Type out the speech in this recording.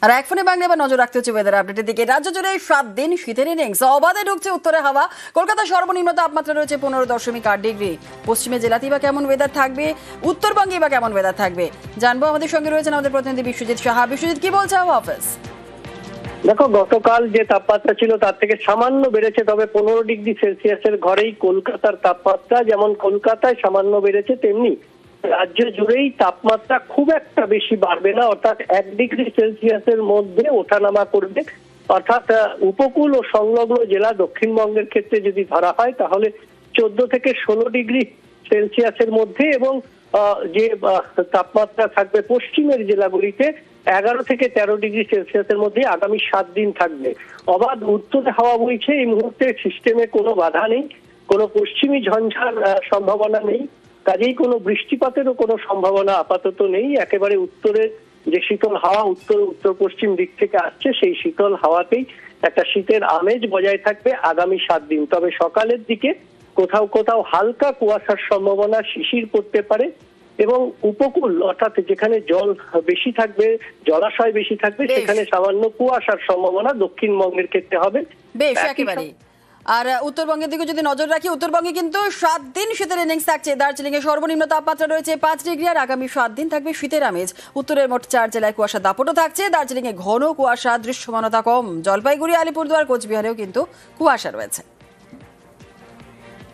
আর এক ফোনে বাংলা এবার নজর রাখতে হচ্ছে ওয়েদার আপডেটের দিকে। রাজ্য জুড়ে 7 দিন শীতের ইনিংস, অবাধে ঢুকছে উত্তরে হাওয়া। কলকাতার সর্বনিম্ন তাপমাত্রা রয়েছে 15.8 ডিগ্রি। পশ্চিমে জেলাতেই বা কেমন ওয়েদার থাকবে, উত্তরবঙ্গে বা কেমন ওয়েদার থাকবে জানবো। আমাদের সঙ্গে রয়েছেন আমাদের প্রতিনিধি বিশ্বজিৎ সাহা। বিশ্বজিৎ, কি বলছে হাওয়া অফিস? দেখো, গতকাল যে তাপমাত্রা ছিল তার থেকে সামান্য বেড়েছে, তবে 15 ডিগ্রি সেলসিয়াসের ঘরেই কলকাতার তাপমাত্রা। যেমন কলকাতায় সামান্য বেড়েছে, তেমনি রাজ্য জুড়েই তাপমাত্রা খুব একটা বেশি বাড়বে না, অর্থাৎ 1 ডিগ্রি সেলসিয়াসের মধ্যে ওঠানামা করবে। অর্থাৎ উপকূল ও সংলগ্ন জেলা দক্ষিণবঙ্গের ক্ষেত্রে যদি ধরা হয় তাহলে 14 থেকে 16 ডিগ্রি সেলসিয়াসের মধ্যে, এবং যে তাপমাত্রা থাকবে পশ্চিমের জেলাগুলিতে 11 থেকে 13 ডিগ্রি সেলসিয়াসের মধ্যে আগামী 7 দিন থাকবে। অবাধ উত্তরে হাওয়া বইছে। এই মুহূর্তে সিস্টেমে কোনো বাধা নেই, কোনো পশ্চিমী ঝঞ্ঝার সম্ভাবনা নেই, কাজেই কোনো বৃষ্টিপাতেরও কোনো সম্ভাবনা আপাতত নেই। একেবারে উত্তরের যে শীতল হাওয়া উত্তর পশ্চিম দিক থেকে আসছে, সেই শীতল হাওয়াতেই একটা শীতের আমেজ বজায় থাকবে আগামী 7 দিন। তবে সকালের দিকে কোথাও কোথাও হালকা কুয়াশার সম্ভাবনা, শিশির পড়তে পারে, এবং উপকূল অর্থাৎ যেখানে জল বেশি থাকবে, জলাশয় বেশি থাকবে, সেখানে সামান্য কুয়াশার সম্ভাবনা দক্ষিণবঙ্গের ক্ষেত্রে হবে। বেশ, একেবারে। আর উত্তরবঙ্গের দিকে যদি নজর রাখি, উত্তরবঙ্গে কিন্তু 7 দিন শীতের ইনিংস থাকছে। দার্জিলিং এ সর্বনিম্ন তাপমাত্রা রয়েছে 5 ডিগ্রি, আর আগামী 7 দিন থাকবে শীতের আমেজ। উত্তরের মোট 4 জেলায় কুয়াশা দাপটও থাকছে। দার্জিলিং এ ঘন কুয়াশা, দৃশ্যমানতা কম। জলপাইগুড়ি, আলিপুরদুয়ার, কোচবিহারেও কিন্তু কুয়াশা রয়েছে।